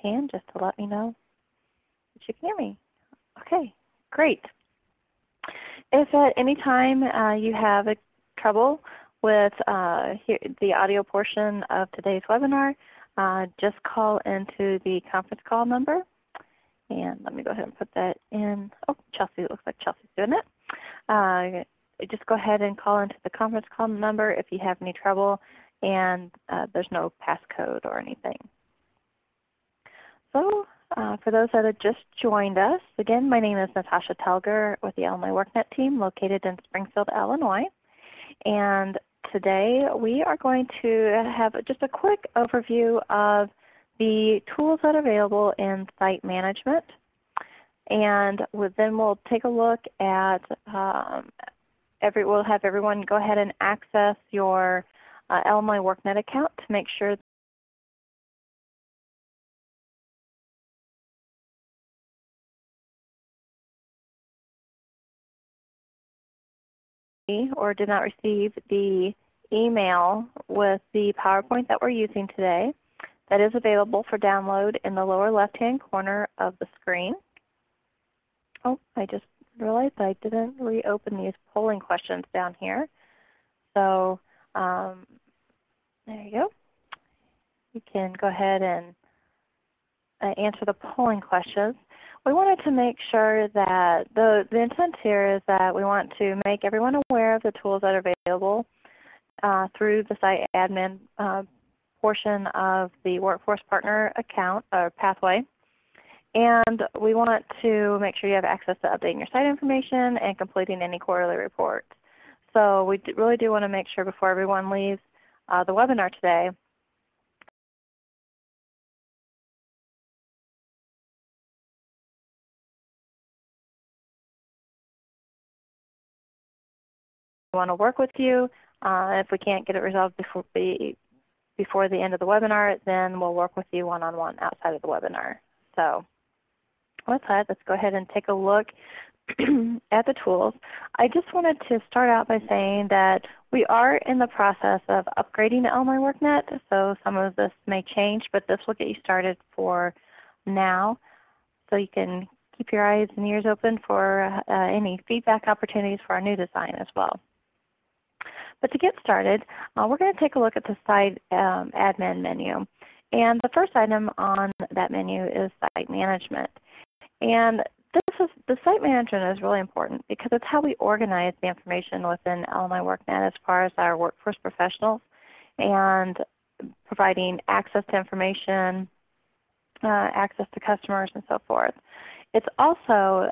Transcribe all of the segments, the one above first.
hand just to let me know that you can hear me. Okay, great. If at any time you have trouble with the audio portion of today's webinar, just call into the conference call number. And let me go ahead and put that in. Oh, Chelsea, it looks like Chelsea's doing it. Just go ahead and call into the conference call number if you have any trouble, and there's no passcode or anything. So for those that have just joined us, again, my name is Natasha Telger with the Illinois WorkNet team located in Springfield, Illinois. And today we are going to have just a quick overview of the tools that are available in site management. And then we'll take a look at, we'll have everyone go ahead and access your Illinois WorkNet account to make sure or did not receive the email with the PowerPoint that we're using today. That is available for download in the lower left-hand corner of the screen. Oh, I just realized I didn't reopen these polling questions down here. So there you go. You can go ahead and answer the polling questions. We wanted to make sure that the intent here is that we want to make everyone aware of the tools that are available through the site admin portion of the Workforce Partner account or pathway. And we want to make sure you have access to updating your site information and completing any quarterly reports. So we really do want to make sure before everyone leaves the webinar today we want to work with you. If we can't get it resolved before the end of the webinar, then we'll work with you one-on-one outside of the webinar. So with that, let's go ahead and take a look at the tools. I just wanted to start out by saying that we are in the process of upgrading to Illinois WorkNet, so some of this may change, but this will get you started for now, so you can keep your eyes and ears open for any feedback opportunities for our new design as well. But to get started, we're going to take a look at the site admin menu. And the first item on that menu is site management. And the site management is really important because it's how we organize the information within Illinois WorkNet as far as our workforce professionals and providing access to information, access to customers, and so forth. It's also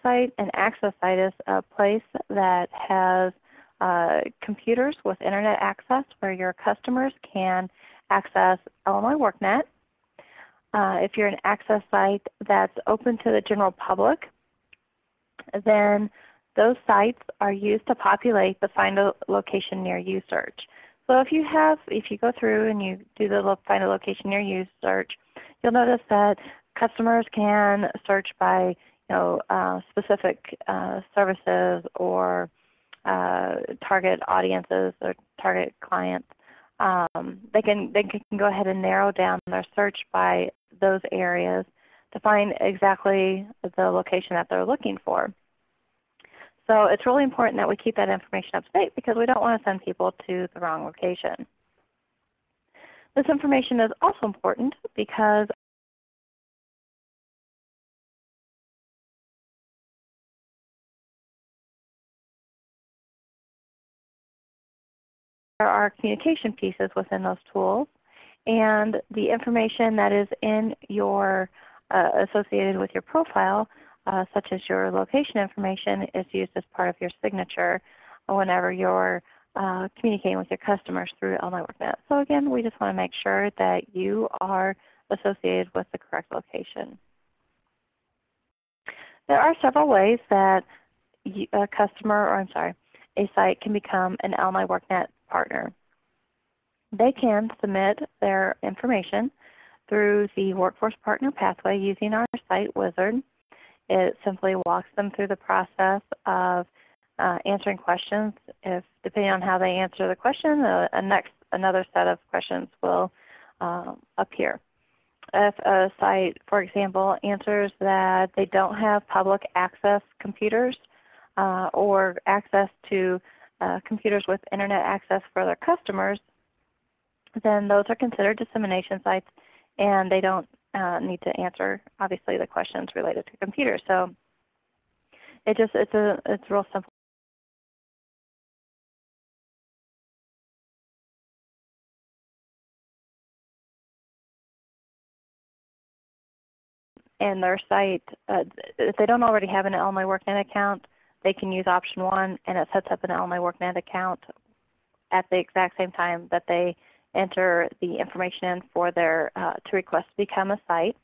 site. An access site is a place that has computers with internet access where your customers can access Illinois WorkNet. If you're an access site that's open to the general public, then those sites are used to populate the Find a Location Near You search. So if you go through and you do the Find a Location Near You search, you'll notice that customers can search by specific services or target audiences or target clients. They can go ahead and narrow down their search by those areas to find exactly the location that they're looking for. So it's really important that we keep that information up to date because we don't want to send people to the wrong location. This information is also important because there are communication pieces within those tools, and the information that is in your associated with your profile, such as your location information, is used as part of your signature whenever you're communicating with your customers through Illinois WorkNet. So again, we just want to make sure that you are associated with the correct location. There are several ways that a site can become an Illinois WorkNet partner. They can submit their information through the Workforce Partner pathway using our site wizard. It simply walks them through the process of answering questions. If, depending on how they answer the question, another set of questions will appear. If a site, for example, answers that they don't have public access computers or access to computers with internet access for their customers, then those are considered dissemination sites, and they don't need to answer, obviously, the questions related to computers. So it's real simple. And their site, if they don't already have an Illinois WorkNet account, they can use option 1, and it sets up an Illinois WorkNet account at the exact same time that they enter the information in for their to request to become a site.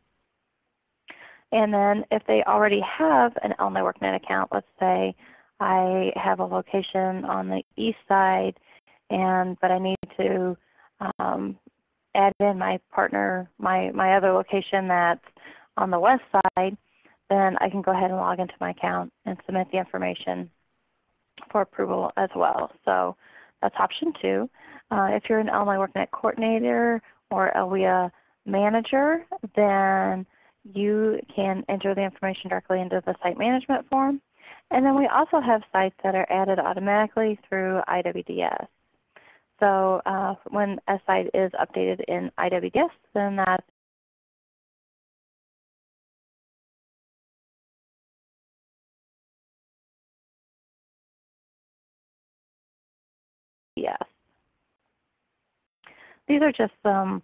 And then if they already have an Illinois WorkNet account, let's say I have a location on the east side, but I need to add in my partner, my other location that's on the west side, then I can go ahead and log into my account and submit the information for approval as well. So that's option 2. If you're an Illinois WorkNet coordinator or LWIA manager, then you can enter the information directly into the site management form. And then we also have sites that are added automatically through IWDS. So when a site is updated in IWDS, then that's yes. These are just some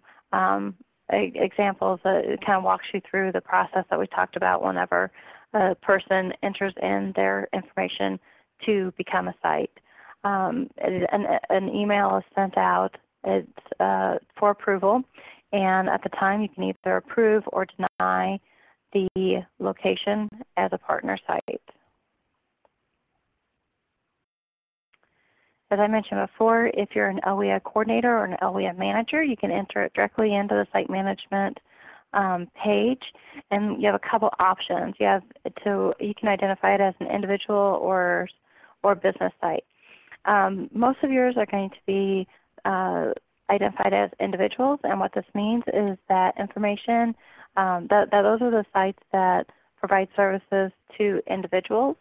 examples that kind of walks you through the process that we talked about whenever a person enters in their information to become a site. An email is sent out. It's for approval, and at the time you can either approve or deny the location as a partner site. As I mentioned before, if you're an LWIA coordinator or an LWIA manager, you can enter it directly into the site management page, and you have a couple options. You can identify it as an individual or business site. Most of yours are going to be identified as individuals, and what this means is that information, that those are the sites that provide services to individuals,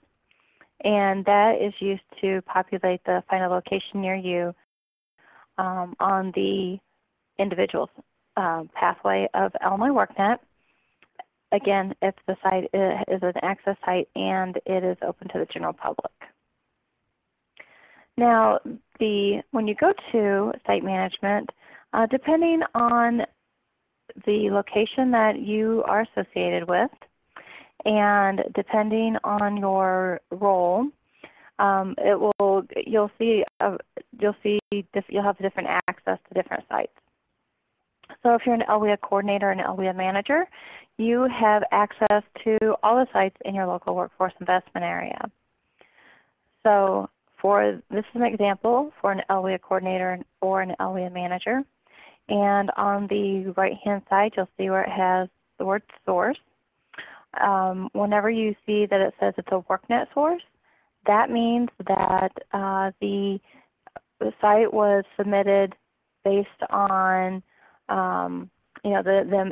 and that is used to populate the final location near you on the individual's pathway of Illinois WorkNet. Again, if the site is an access site and it is open to the general public. Now, when you go to site management, depending on the location that you are associated with, and depending on your role, you'll have different access to different sites. So if you're an LWIA coordinator and an LWIA manager, you have access to all the sites in your local workforce investment area. So this is an example for an LWIA coordinator or an LWIA manager. And on the right-hand side, you'll see where it has the word source. Whenever you see that it says it's a WorkNet source, that means that the site was submitted based on them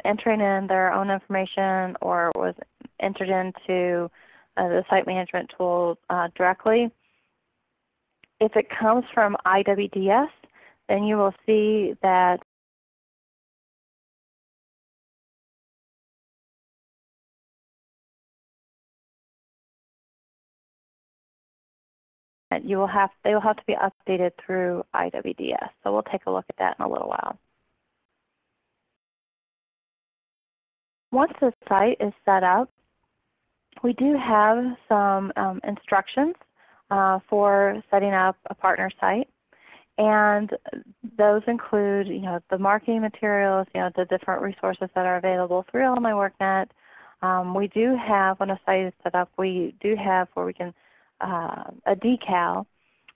entering in their own information, or was entered into the site management tool directly. If it comes from IWDS, then you will see that they will have to be updated through IWDS. So we'll take a look at that in a little while. Once the site is set up, we do have some instructions for setting up a partner site, and those include, the marketing materials, the different resources that are available through Illinois WorkNet. We do have, when a site is set up, we do have where we can a decal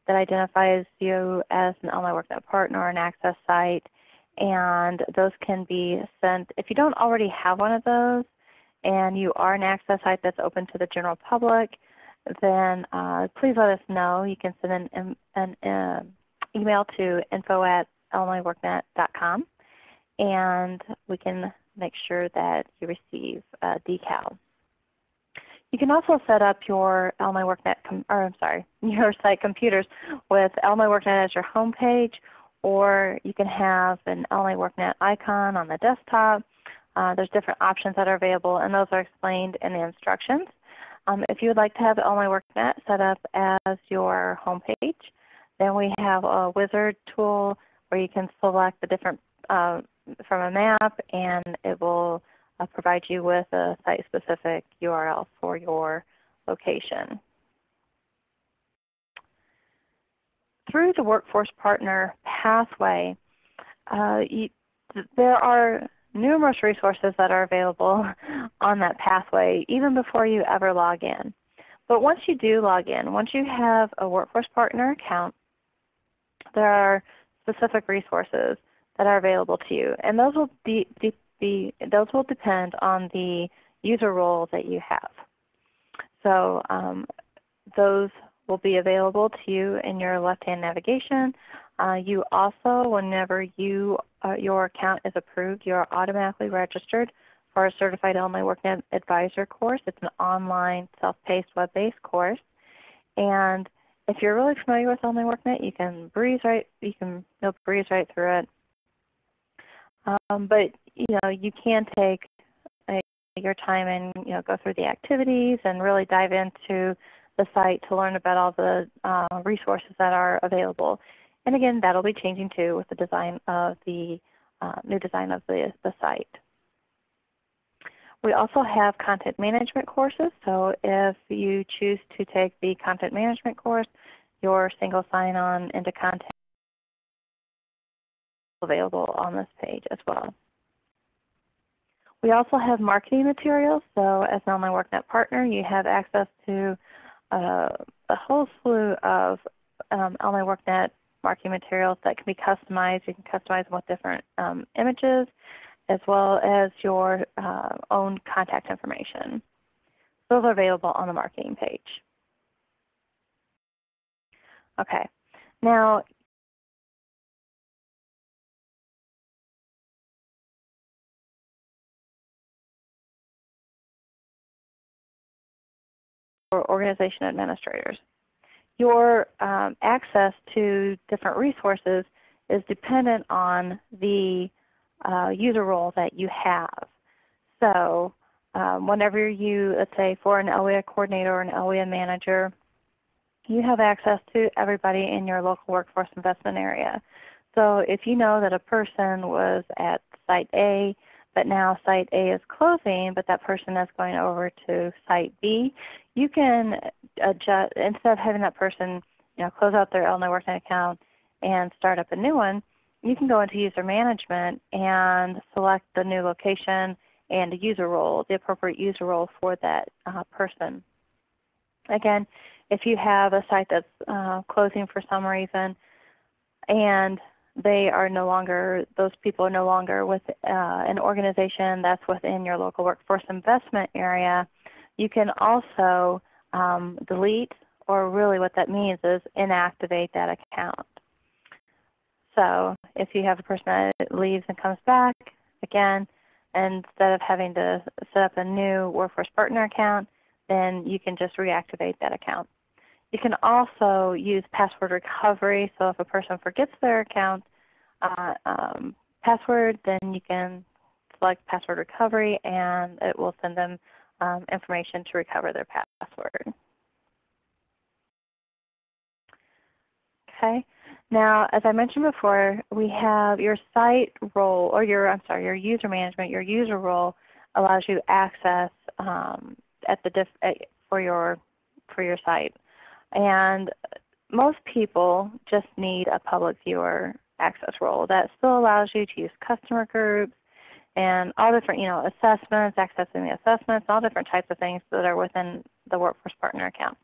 that identifies you as an Illinois WorkNet partner or an access site, and those can be sent. If you don't already have one of those, and you are an access site that's open to the general public, then please let us know. You can send an email to info@illinoisworknet.com, and we can make sure that you receive a decal. You can also set up your Illinois WorkNet, your site computers with Illinois WorkNet as your home page, or you can have an Illinois WorkNet icon on the desktop. There's different options that are available, and those are explained in the instructions. If you would like to have Illinois WorkNet set up as your home page, then we have a wizard tool where you can select the different from a map, and it will provide you with a site-specific URL for your location. Through the Workforce Partner pathway, there are numerous resources that are available on that pathway even before you ever log in. But once you do log in, once you have a Workforce Partner account, there are specific resources that are available to you, and those will depend on the user role that you have. So those will be available to you in your left-hand navigation. You also, whenever your account is approved, you are automatically registered for a Certified Illinois WorkNet Advisor course. It's an online, self-paced, web-based course. And if you're really familiar with Illinois WorkNet, you can breeze right through it. But you can take your time and go through the activities and really dive into the site to learn about all the resources that are available. And again, that'll be changing too with the design of the new design of the site. We also have content management courses. So if you choose to take the content management course, your single sign-on into content is available on this page as well. We also have marketing materials. So as an Illinois WorkNet partner, you have access to a whole slew of Illinois WorkNet marketing materials that can be customized. You can customize them with different images, as well as your own contact information. Those are available on the marketing page. Okay, now for organization administrators, your access to different resources is dependent on the user role that you have. So whenever you, let's say for an LWIA coordinator or an LWIA manager, you have access to everybody in your local workforce investment area. So if you know that a person was at Site A, but now Site A is closing, but that person is going over to Site B, you can adjust, instead of having that person close out their Illinois WorkNet account and start up a new one, you can go into user management and select the new location and the user role, the appropriate user role for that person. Again, if you have a site that's closing for some reason and they are no longer, those people are no longer with an organization that's within your local workforce investment area, you can also delete, or really what that means is inactivate that account. So if you have a person that leaves and comes back, again, instead of having to set up a new Workforce Partner account, then you can just reactivate that account. You can also use password recovery. So if a person forgets their account password, then you can select password recovery, and it will send them information to recover their password. Okay. Now, as I mentioned before, we have your site role, or your user management. Your user role allows you access for your site, and most people just need a public viewer access role that still allows you to use customer groups and all different, assessments, accessing the assessments, all different types of things that are within the Workforce Partner account.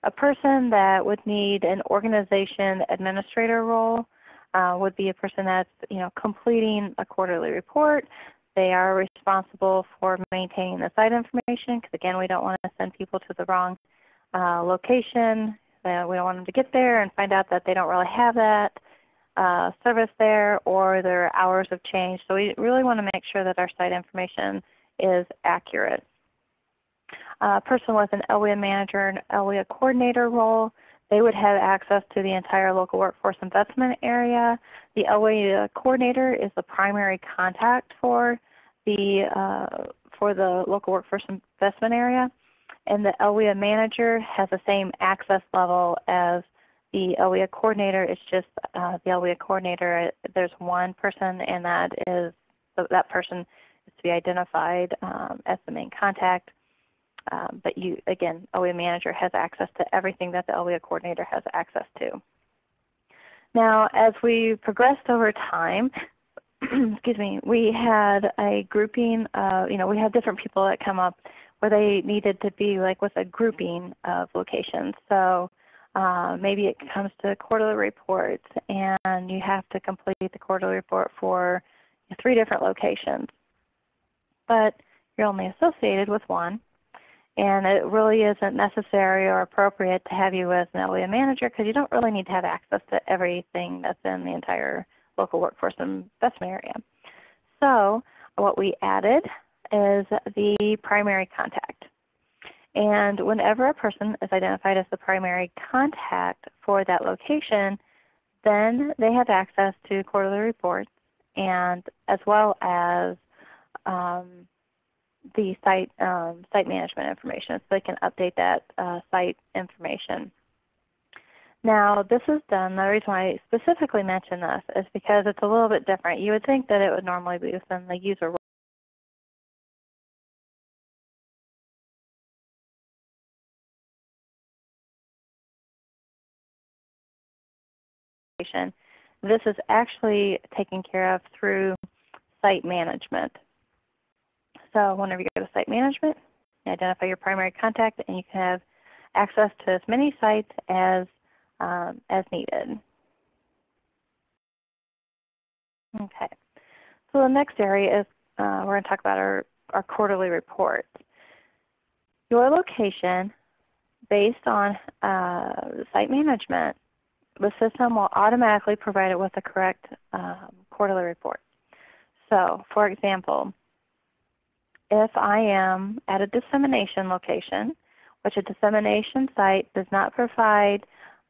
A person that would need an organization administrator role would be a person that's, completing a quarterly report, They are responsible for maintaining the site information because, again, we don't want to send people to the wrong location. We don't want them to get there and find out that they don't really have that service there, or their hours have changed. So we really want to make sure that our site information is accurate. A person with an LWIA manager and LWIA coordinator role, they would have access to the entire local workforce investment area. The LWIA coordinator is the primary contact for the local workforce investment area, and the LWIA manager has the same access level as the LWIA coordinator. It's just the LWIA coordinator, there's one person, and that person is to be identified as the main contact. But again, LWIA manager has access to everything that the LWIA coordinator has access to. Now, as we progressed over time, excuse me, we had a grouping of, we had different people that come up where they needed to be like with a grouping of locations. So maybe it comes to quarterly reports, and you have to complete the quarterly report for 3 different locations. But you're only associated with one, and it really isn't necessary or appropriate to have you as an LWIA manager because you don't really need to have access to everything that's in the entire local workforce investment area. So what we added is the primary contact. And whenever a person is identified as the primary contact for that location, then they have access to quarterly reports, and as well as the site management information, so they can update that site information. Now, this is done, the reason why I specifically mention this is because it's a little bit different. You would think that it would normally be within the user location. This is actually taken care of through site management. So whenever you go to site management, you identify your primary contact, and you can have access to as many sites as needed. Okay. So the next area is we're going to talk about our quarterly report. Your location, based on site management, the system will automatically provide it with the correct quarterly report. So, for example, if I am at a dissemination location, which a dissemination site does not provide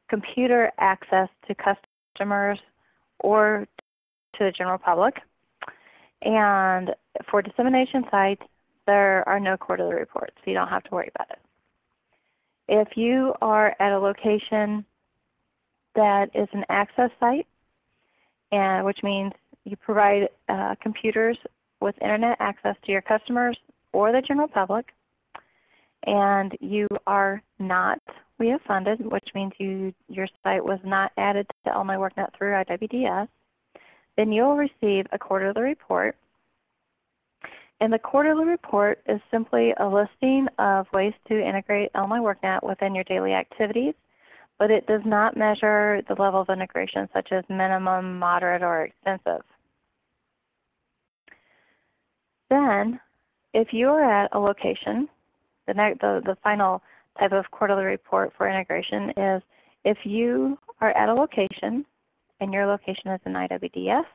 computer access to customers or to the general public, and for dissemination sites, there are no quarterly reports, so you don't have to worry about it. If you are at a location that is an access site, and which means you provide computers with internet access to your customers or the general public, and you are not WIA funded, which means your site was not added to Illinois WorkNet through IWDS, then you'll receive a quarterly report. And the quarterly report is simply a listing of ways to integrate Illinois WorkNet within your daily activities, but it does not measure the level of integration such as minimum, moderate, or extensive. Then, if you are at a location, the final type of quarterly report for integration is if you are at a location and your location is an IWDS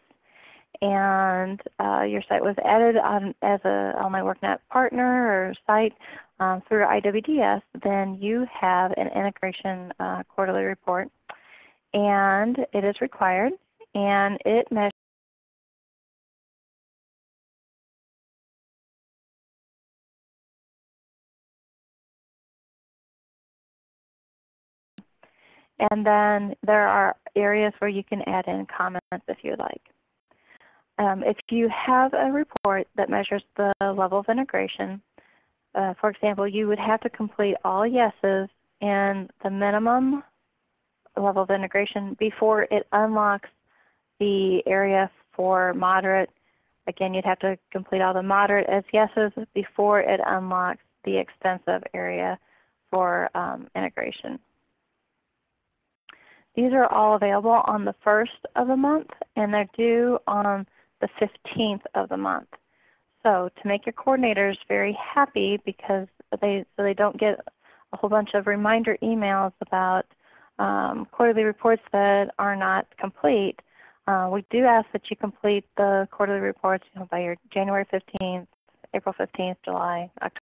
and your site was added on as a Illinois WorkNet partner or site through IWDS, then you have an integration quarterly report, and it is required, and it measures and then there are areas where you can add in comments if you like. If you have a report that measures the level of integration, for example, you would have to complete all yeses in the minimum level of integration before it unlocks the area for moderate. Again, you'd have to complete all the moderate as yeses before it unlocks the extensive area for integration. These are all available on the 1st of the month, and they're due on the 15th of the month. So to make your coordinators very happy, because they don't get a whole bunch of reminder emails about quarterly reports that are not complete, we do ask that you complete the quarterly reports by your January 15th, April 15th, July, October.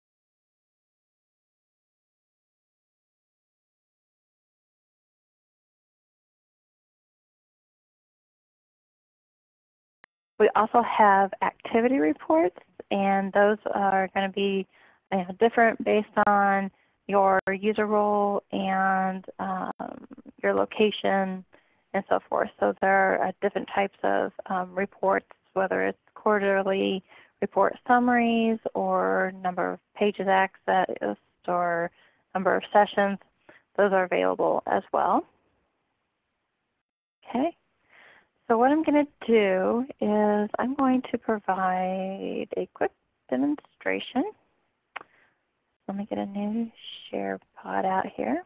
We also have activity reports, and those are going to be different based on your user role and your location and so forth. So there are different types of reports, whether it's quarterly report summaries or number of pages accessed or number of sessions. Those are available as well. Okay. So what I'm going to do is I'm going to provide a quick demonstration. Let me get a new share pod out here.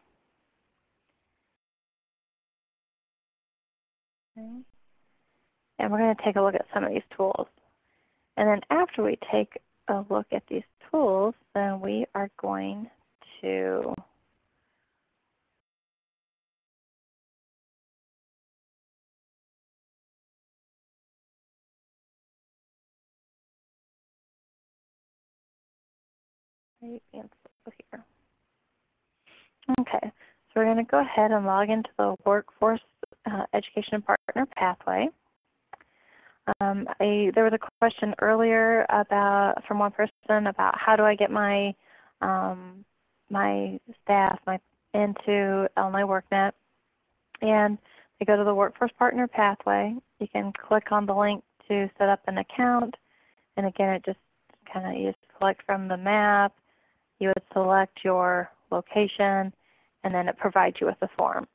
Okay. And we're going to take a look at some of these tools. And then after we take a look at these tools, then we are going to here. Okay, so we're going to go ahead and log into the Workforce Education Partner Pathway. There was a question earlier from one person about how do I get my my staff into Illinois WorkNet. And they go to the Workforce Partner Pathway. You can click on the link to set up an account. And again, it just you select from the map. You would select your location, and then it provides you with a form.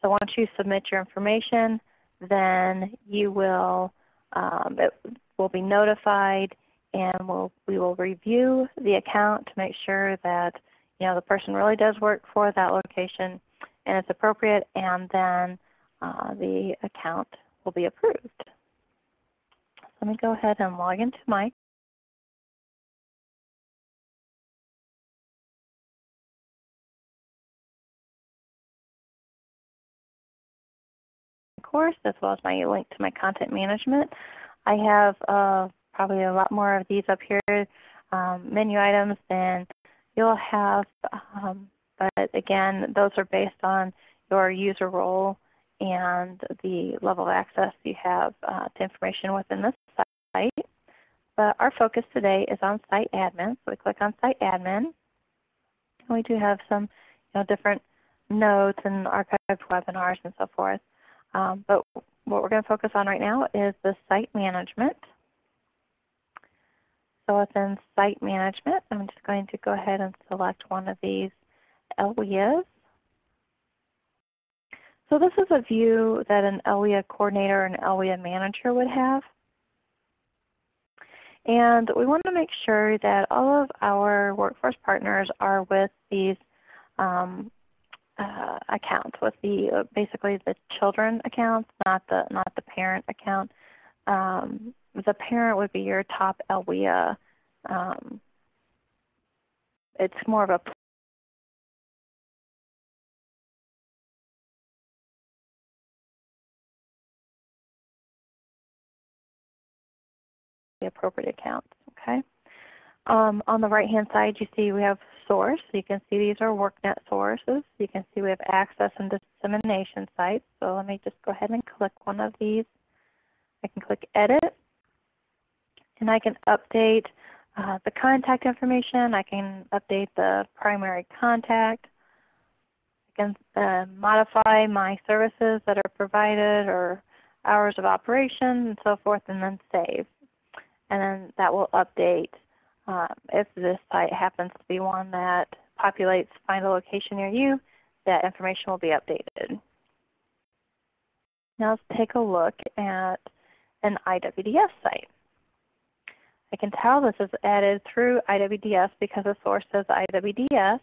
So once you submit your information, then you will it will be notified, and we will review the account to make sure that the person really does work for that location and it's appropriate, and then the account will be approved. So let me go ahead and log into my course, as well as my link to my content management. I have probably a lot more of these up here, menu items, than you'll have, but again, those are based on your user role and the level of access you have to information within the site. But our focus today is on site admin. So we click on site admin. And we do have some different notes and archived webinars and so forth. But what we're going to focus on right now is the site management. So within site management, I'm just going to go ahead and select one of these LWIAs. So this is a view that an LWIA coordinator and LWIA manager would have. And we want to make sure that all of our workforce partners are with these accounts, with basically the children accounts, not the parent account. The parent would be your top LWIA. It's more of a appropriate accounts. Okay. On the right-hand side, you see we have source. You can see these are WorkNet sources. You can see we have access and dissemination sites. So let me just go ahead and click one of these. I can click Edit, and I can update the contact information. I can update the primary contact. I can modify my services that are provided or hours of operation and so forth, and then save. And then that will update. If this site happens to be one that populates find a location near you, that information will be updated. Now let's take a look at an IWDS site. I can tell this is added through IWDS because the source says IWDS.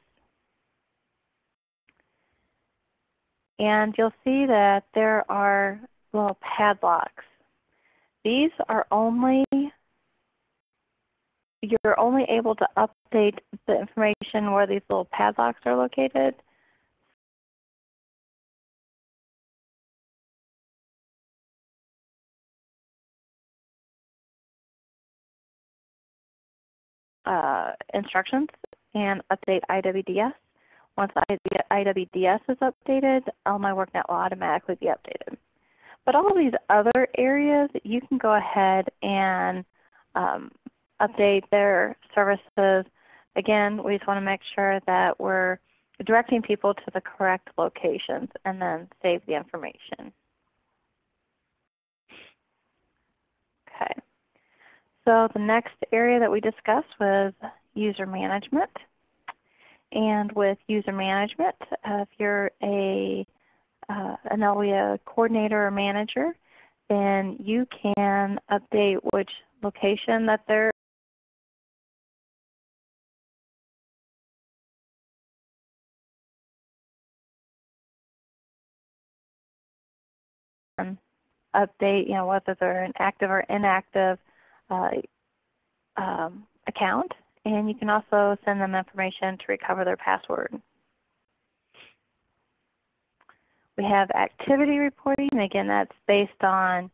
And you'll see that there are little padlocks. These are only you're only able to update the information where these little padlocks are located. Instructions and update IWDS. Once the IWDS is updated, all my WorkNet will automatically be updated. But all of these other areas, you can go ahead and update their services. Again, we just want to make sure that we're directing people to the correct locations and then save the information. Okay. So the next area that we discussed was user management. And with user management, if you're an LWIA coordinator or manager, then you can update which location that they're in. Update, whether they're an active or inactive account, and you can also send them information to recover their password. We have activity reporting. Again, that's based on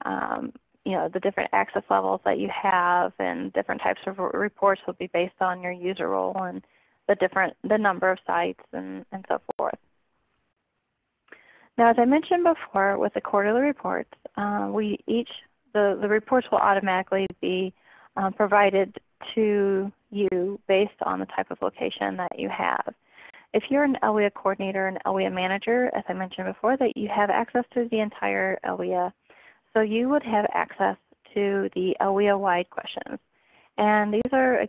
the different access levels that you have, and different types of reports will be based on your user role and the number of sites and so forth. Now, as I mentioned before, with the quarterly reports, the reports will automatically be provided to you based on the type of location that you have. If you're an LWIA coordinator and LWIA manager, as I mentioned before, that you have access to the entire LWIA, so you would have access to the LWIA-wide questions. And these are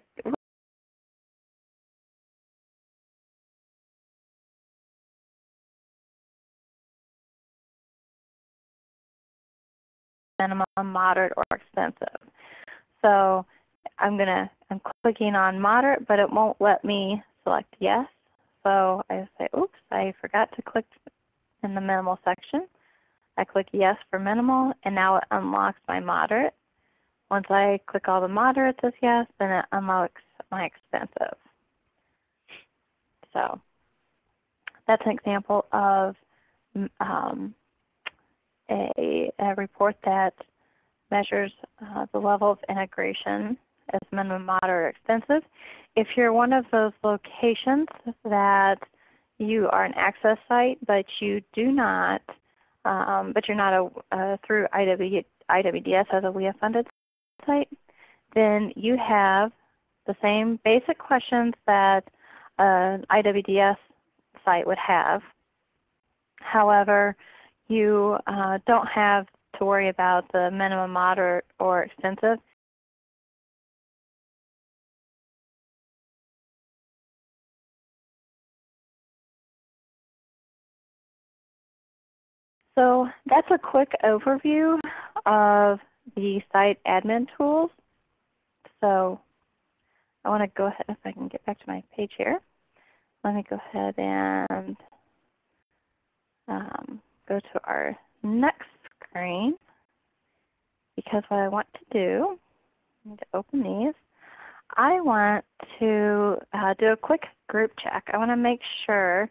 minimum, moderate, or extensive. So I'm clicking on moderate, but it won't let me select yes. So I say, oops, I forgot to click in the minimal section. I click yes for minimal, and now it unlocks my moderate. Once I click all the moderates as yes, then it unlocks my extensive. So that's an example of a report that measures the level of integration as minimum, moderate, or extensive. If you're one of those locations that you are an access site, but you do not, but you're not through IWDS as a WIA-funded site, then you have the same basic questions that an IWDS site would have. However, you don't have to worry about the minimum, moderate, or extensive. So that's a quick overview of the site admin tools. So I want to go ahead, if I can get back to my page here. Let me go ahead and go to our next screen, because what I want to do, I need to open these. I want to do a quick group check. I want to make sure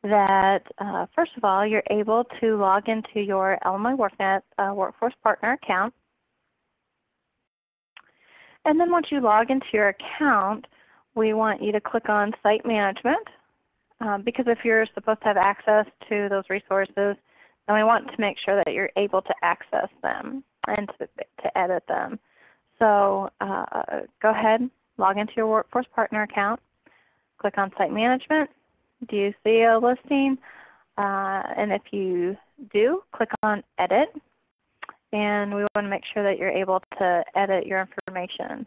that, first of all, you're able to log into your Illinois WorkNet Workforce Partner account. And then once you log into your account, we want you to click on Site Management, because if you're supposed to have access to those resources, then we want to make sure that you're able to access them and to edit them. So go ahead, log into your Workforce Partner account, click on Site Management. Do you see a listing? And if you do, click on Edit. And we want to make sure that you're able to edit your information.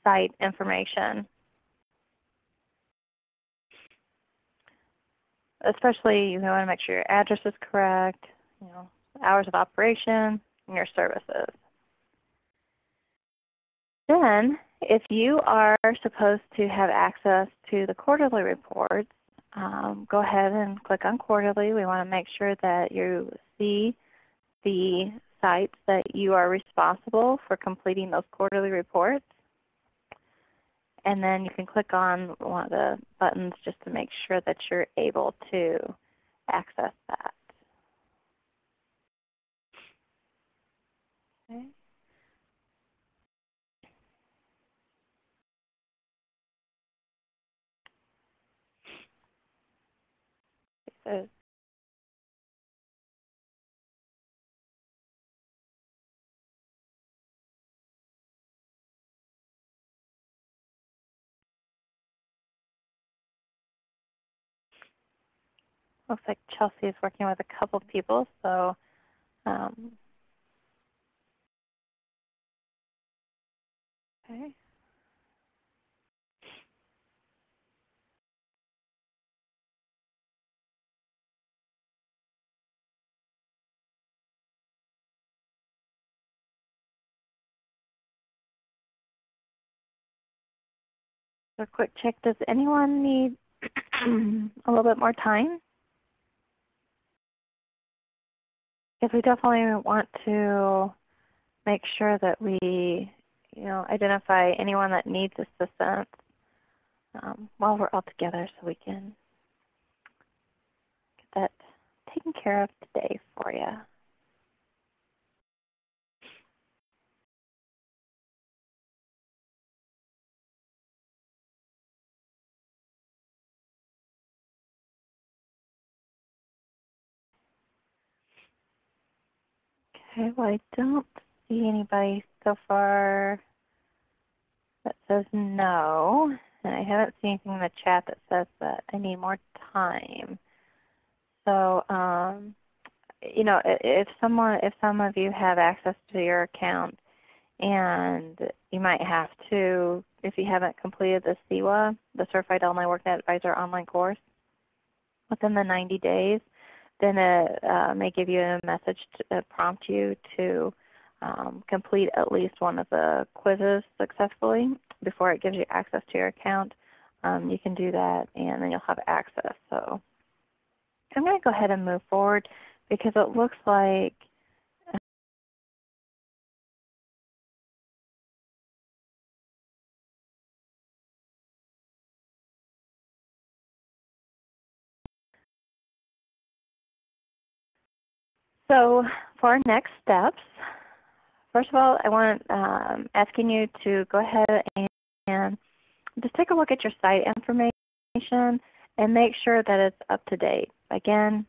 Site information. Especially, you want to make sure your address is correct, hours of operation, and your services. Then, if you are supposed to have access to the quarterly reports, go ahead and click on quarterly. We want to make sure that you see the sites that you are responsible for completing those quarterly reports. And then you can click on one of the buttons just to make sure that you're able to access that. Okay. So looks like Chelsea is working with a couple people, so okay. So a quick check, does anyone need a little bit more time? Because we definitely want to make sure that we, identify anyone that needs assistance while we're all together so we can get that taken care of today for you. Okay, well, I don't see anybody so far that says no, and I haven't seen anything in the chat that says that I need more time. So, if some of you have access to your account, and you might have to, if you haven't completed the CWA, the Certified Online WorkNet Advisor online course, within the 90 days, then it may give you a message to prompt you to complete at least one of the quizzes successfully before it gives you access to your account. You can do that, and then you'll have access. So I'm going to go ahead and move forward because it looks like so for our next steps, first of all, I want asking you to go ahead and just take a look at your site information and make sure that it's up to date. Again,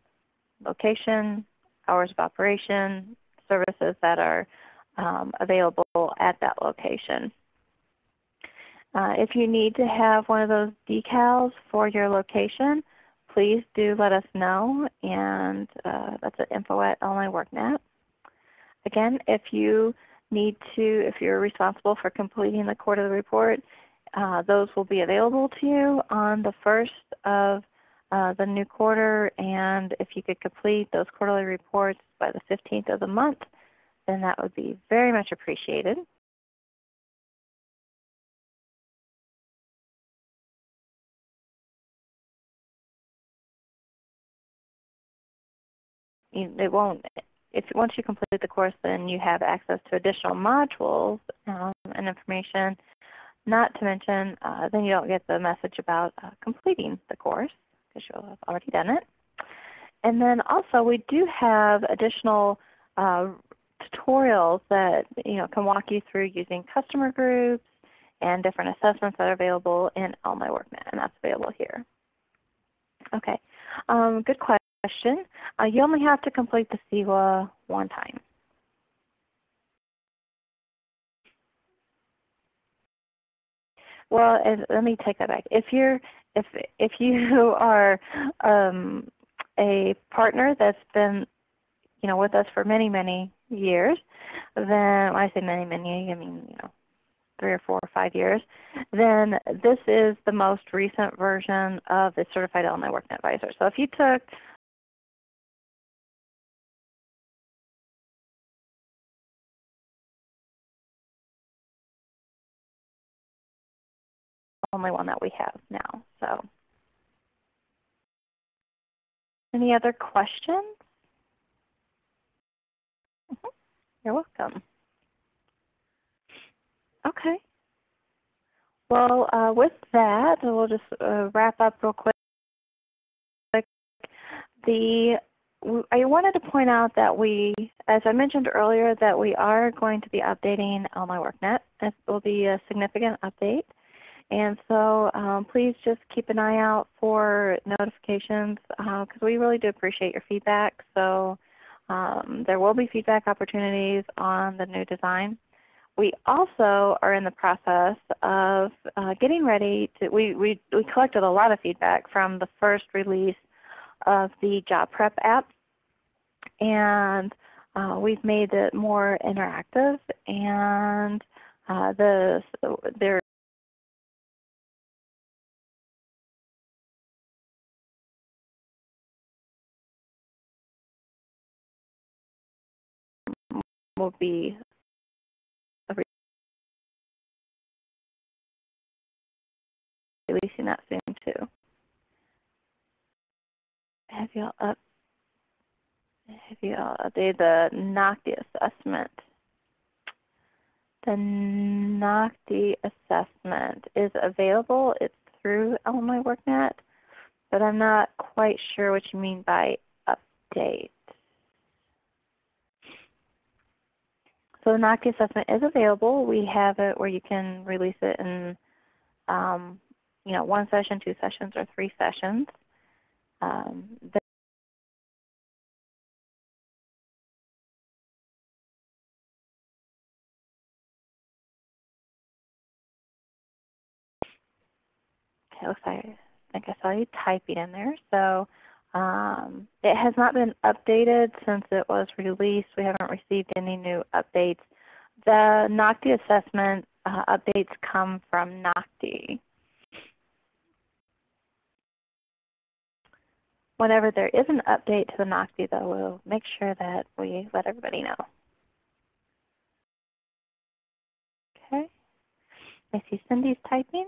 location, hours of operation, services that are available at that location. If you need to have one of those decals for your location, please do let us know, and that's at info@onlineworknet. Again, if you're responsible for completing the quarterly report, those will be available to you on the first of the new quarter, and if you could complete those quarterly reports by the 15th of the month, then that would be very much appreciated. Once you complete the course, then you have access to additional modules and information. Not to mention, then you don't get the message about completing the course because you'll have already done it. And then also, we do have additional tutorials that can walk you through using customer groups and different assessments that are available in All My WorkNet, and that's available here. Okay, good question. You only have to complete the CWA one time. Well, let me take that back. If you are a partner that's been with us for many, many years, then when I say many, many, I mean 3 or 4 or 5 years, then this is the most recent version of the Certified Online WorkNet Advisor. So if you took only one that we have now, so Any other questions? You're welcome. Okay. Well, with that, we'll just wrap up real quick. I wanted to point out that as I mentioned earlier, that we are going to be updating my WorkNet. It will be a significant update. And so please just keep an eye out for notifications because we really do appreciate your feedback. So there will be feedback opportunities on the new design. We also are in the process of getting ready to, we collected a lot of feedback from the first release of the job prep app, and we've made it more interactive, and there will be releasing that soon too. Have you all updated the NOCTI assessment? The NOCTI assessment is available. It's through Illinois WorkNet, but I'm not quite sure what you mean by update. So the NOCTI assessment is available. We have it where you can release it in, 1 session, 2 sessions, or 3 sessions. Okay, looks like I think I saw you typing in there. So it has not been updated since it was released. We haven't received any new updates. The NOCTI assessment updates come from NOCTI. Whenever there is an update to the NOCTI, though, we'll make sure that we let everybody know. Okay. I see Cindy's typing.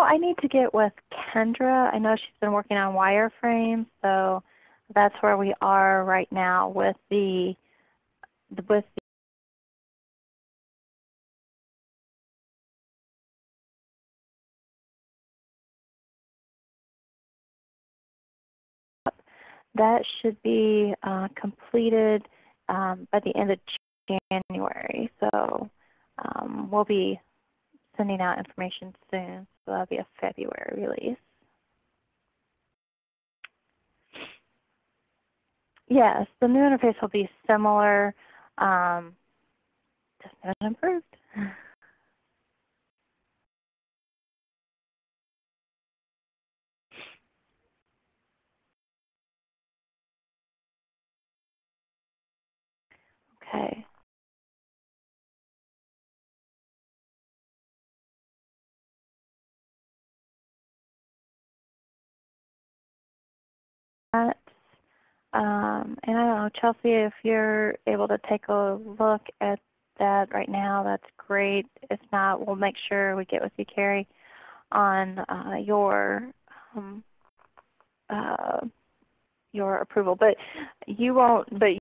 I need to get with Kendra. I know she's been working on wireframes, so that's where we are right now with that should be completed by the end of January. So we'll be sending out information soon. So that'll be a February release. Yes, the new interface will be similar, just not improved. Okay. And I don't know, Chelsea, if you're able to take a look at that right now, that's great. If not, we'll make sure we get with you, Carrie, on your approval. But you won't. But